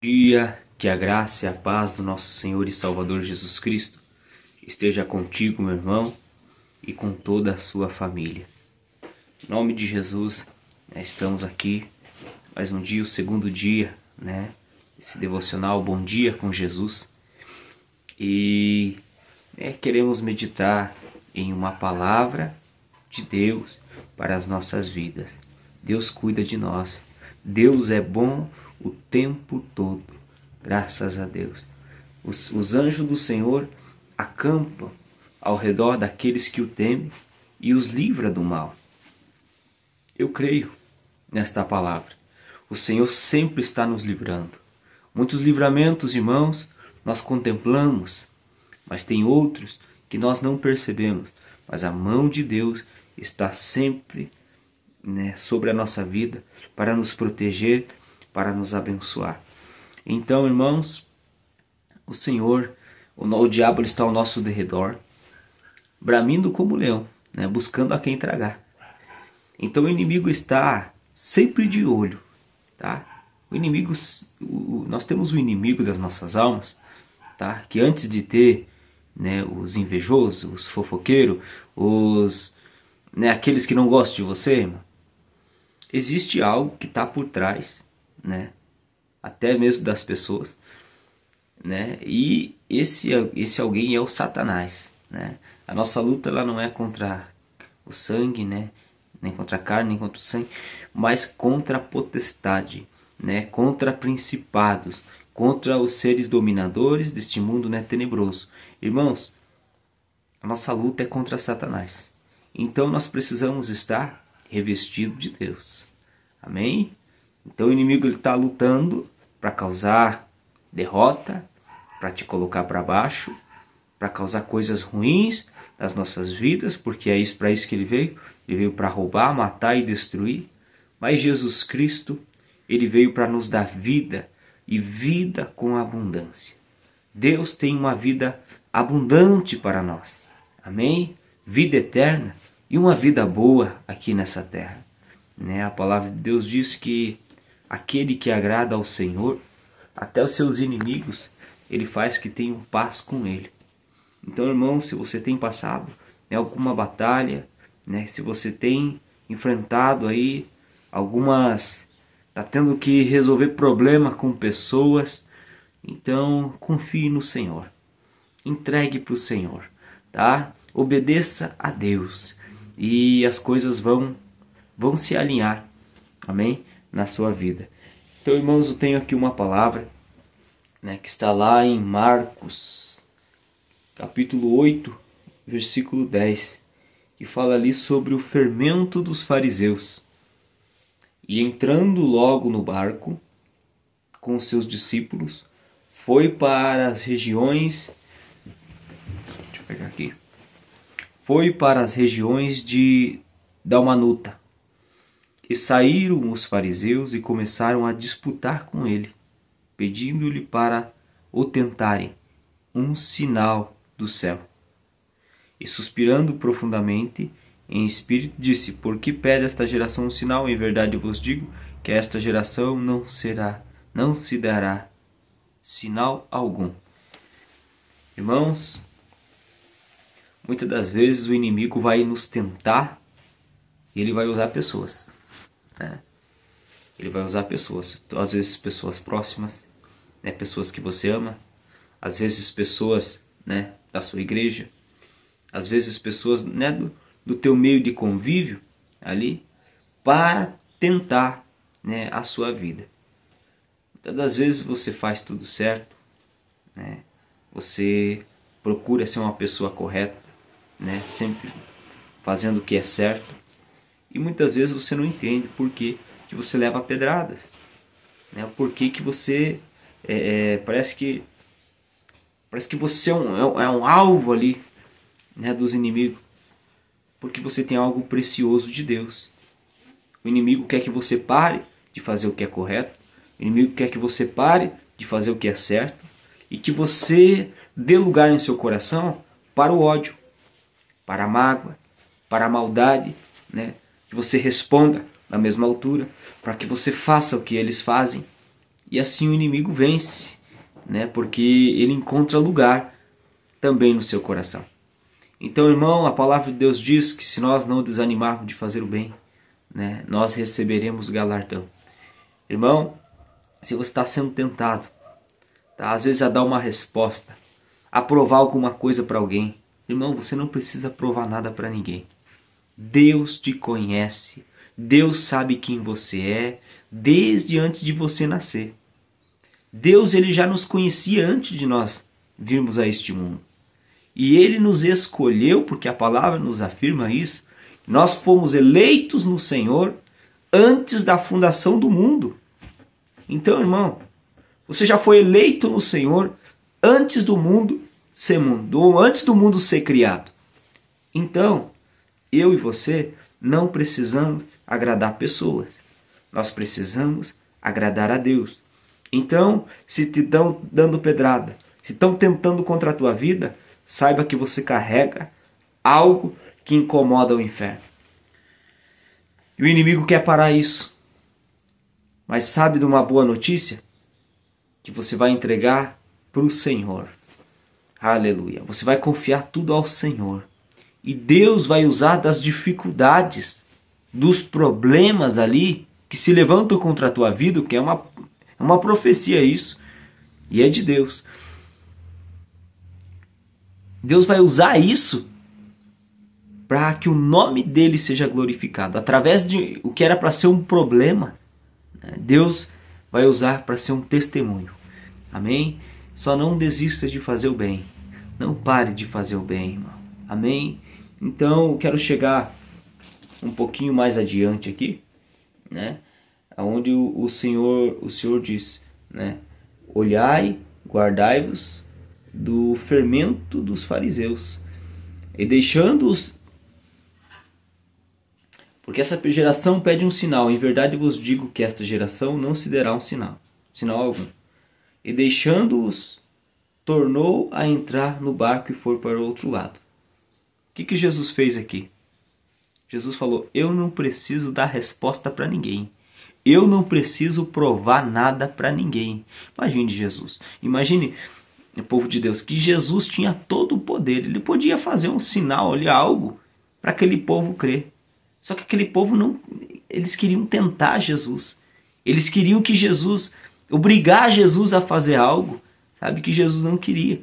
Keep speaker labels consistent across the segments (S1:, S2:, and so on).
S1: Dia, que a graça e a paz do nosso Senhor e Salvador Jesus Cristo esteja contigo, meu irmão, e com toda a sua família. Em nome de Jesus, estamos aqui mais um dia, o segundo dia, esse devocional Bom Dia com Jesus. E queremos meditar em uma palavra de Deus para as nossas vidas. Deus cuida de nós. Deus é bom o tempo todo. Graças a Deus. Os anjos do Senhor acampam ao redor daqueles que o temem e os livra do mal. Eu creio nesta palavra. O Senhor sempre está nos livrando. Muitos livramentos, irmãos, nós contemplamos, mas tem outros que nós não percebemos. Mas a mão de Deus está sempre sobre a nossa vida para nos proteger, para nos abençoar. Então, irmãos, o Senhor, o diabo está ao nosso derredor, bramindo como leão, buscando a quem tragar. Então o inimigo está sempre de olho, tá? Nós temos o inimigo das nossas almas, tá? Que antes de ter os invejosos, os fofoqueiros, aqueles que não gostam de você, irmão, existe algo que está por trás, até mesmo das pessoas, e esse alguém é o Satanás, A nossa luta ela não é contra o sangue, nem contra a carne, nem contra o sangue, mas contra a potestade, contra principados, contra os seres dominadores deste mundo tenebroso. Irmãos, a nossa luta é contra Satanás. Então nós precisamos estar revestidos de Deus. Amém? Então o inimigo está lutando para causar derrota, para te colocar para baixo, para causar coisas ruins nas nossas vidas, porque é para isso que ele veio. Ele veio para roubar, matar e destruir. Mas Jesus Cristo, ele veio para nos dar vida e vida com abundância. Deus tem uma vida abundante para nós. Amém? Vida eterna e uma vida boa aqui nessa terra. A palavra de Deus diz que aquele que agrada ao Senhor, até os seus inimigos, ele faz que tenham paz com ele. Então, irmão, se você tem passado alguma batalha, se você tem enfrentado aí está tendo que resolver problema com pessoas, então confie no Senhor. Entregue para o Senhor, tá? Obedeça a Deus e as coisas vão se alinhar, amém? Na sua vida. Então, irmãos, eu tenho aqui uma palavra, que está lá em Marcos, capítulo 8, versículo 10, que fala ali sobre o fermento dos fariseus. E entrando logo no barco, com os seus discípulos, foi para as regiões... Deixa eu pegar aqui. Foi para as regiões de Dalmanuta. E saíram os fariseus e começaram a disputar com ele, pedindo-lhe para o tentarem um sinal do céu. E suspirando profundamente em espírito, disse: Por que pede esta geração um sinal? Em verdade vos digo que esta geração não se dará sinal algum. Irmãos, muitas das vezes o inimigo vai nos tentar e ele vai usar pessoas. Ele vai usar pessoas, às vezes pessoas próximas, pessoas que você ama, às vezes pessoas da sua igreja, às vezes pessoas do teu meio de convívio ali, para tentar a sua vida. Muitas das vezes você faz tudo certo, você procura ser uma pessoa correta, sempre fazendo o que é certo, e muitas vezes você não entende por que você leva pedradas, por que você parece que você é um alvo ali, dos inimigos, porque você tem algo precioso de Deus. O inimigo quer que você pare de fazer o que é correto, o inimigo quer que você pare de fazer o que é certo, e que você dê lugar em seu coração para o ódio, para a mágoa, para a maldade, que você responda na mesma altura, para que você faça o que eles fazem. e assim o inimigo vence, né? Porque ele encontra lugar também no seu coração. Então, irmão, a palavra de Deus diz que se nós não desanimarmos de fazer o bem, né, nós receberemos galardão. Irmão, se você está sendo tentado, tá, às vezes a dar uma resposta, a provar alguma coisa para alguém, irmão, você não precisa provar nada para ninguém. Deus te conhece, Deus sabe quem você é, desde antes de você nascer. Deus, ele já nos conhecia antes de nós virmos a este mundo. E ele nos escolheu, porque a palavra nos afirma isso. Nós fomos eleitos no Senhor antes da fundação do mundo. Então, irmão, você já foi eleito no Senhor antes do mundo ser mundo, ou antes do mundo ser criado. Então, eu e você não precisamos agradar pessoas. Nós precisamos agradar a Deus. Então, se te estão dando pedrada, se estão tentando contra a tua vida, saiba que você carrega algo que incomoda o inferno. E o inimigo quer parar isso. Mas sabe de uma boa notícia? Que você vai entregar para o Senhor. Aleluia. Você vai confiar tudo ao Senhor. E Deus vai usar das dificuldades, dos problemas ali, que se levantam contra a tua vida, que é uma profecia isso. E é de Deus. Deus vai usar isso para que o nome dele seja glorificado. Através de o que era para ser um problema, Deus vai usar para ser um testemunho. Amém? Só não desista de fazer o bem. Não pare de fazer o bem, irmão. Amém? Então, eu quero chegar um pouquinho mais adiante aqui, né? Onde o Senhor diz, né? Olhai, guardai-vos do fermento dos fariseus, e deixando-os, porque essa geração pede um sinal. Em verdade vos digo que esta geração não se dará um sinal algum. E deixando-os, tornou a entrar no barco e foi para o outro lado. O que Jesus fez aqui? Jesus falou: eu não preciso dar resposta para ninguém. Eu não preciso provar nada para ninguém. Imagine Jesus. Imagine o povo de Deus, que Jesus tinha todo o poder. Ele podia fazer um sinal ali, algo, para aquele povo crer. Só que aquele povo não... Eles queriam tentar Jesus. Eles queriam que Jesus... obrigar Jesus a fazer algo, sabe, que Jesus não queria.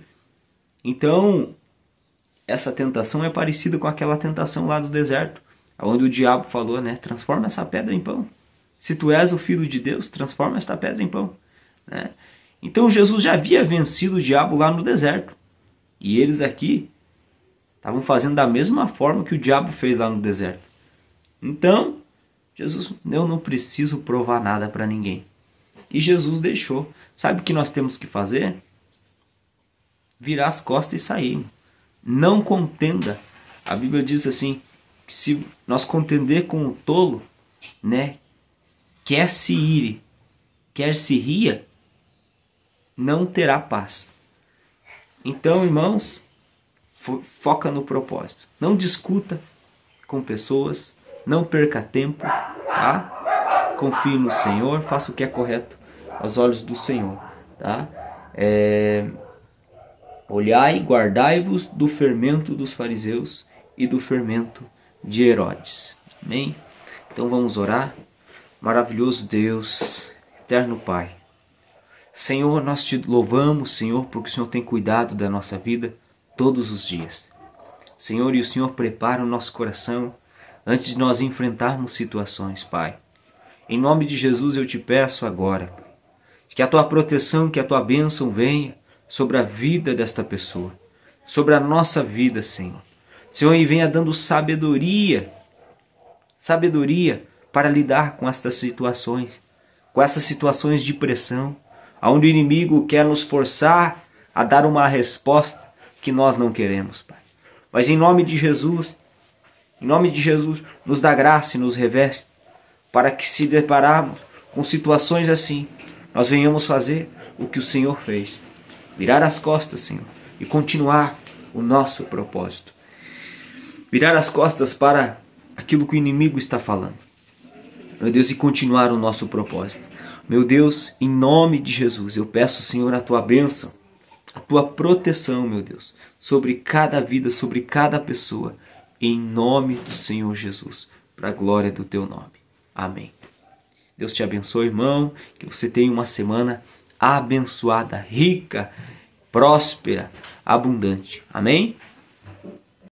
S1: Então, essa tentação é parecida com aquela tentação lá do deserto, onde o diabo falou, né? Transforma essa pedra em pão. Se tu és o Filho de Deus, transforma esta pedra em pão, né? Então Jesus já havia vencido o diabo lá no deserto. E eles aqui estavam fazendo da mesma forma que o diabo fez lá no deserto. Então, Jesus, eu não preciso provar nada para ninguém. E Jesus deixou. Sabe o que nós temos que fazer? Virar as costas e sair. Não contenda. A Bíblia diz assim, que se nós contender com o tolo, né, quer se ire, quer se ria, não terá paz. Então, irmãos, foca no propósito. Não discuta com pessoas, não perca tempo, tá? Confie no Senhor, faça o que é correto aos olhos do Senhor, tá? Olhai, guardai-vos do fermento dos fariseus e do fermento de Herodes. Amém? Então vamos orar. Maravilhoso Deus, eterno Pai. Senhor, nós te louvamos, Senhor, porque o Senhor tem cuidado da nossa vida todos os dias. Senhor, e o Senhor prepara o nosso coração antes de nós enfrentarmos situações, Pai. Em nome de Jesus eu te peço agora, Pai, que a tua proteção, que a tua bênção venha sobre a vida desta pessoa, sobre a nossa vida, Senhor. Senhor, e venha dando sabedoria para lidar com estas situações, de pressão, onde o inimigo quer nos forçar a dar uma resposta que nós não queremos, Pai. Mas em nome de Jesus, nos dá graça e nos reveste, para que se depararmos com situações assim, nós venhamos fazer o que o Senhor fez. Virar as costas, Senhor, e continuar o nosso propósito. Virar as costas para aquilo que o inimigo está falando. Meu Deus, e continuar o nosso propósito. Meu Deus, em nome de Jesus, eu peço, Senhor, a tua bênção, a tua proteção, meu Deus, sobre cada vida, sobre cada pessoa, em nome do Senhor Jesus, para a glória do teu nome. Amém. Deus te abençoe, irmão, que você tenha uma semana abençoada, rica, próspera, abundante. Amém?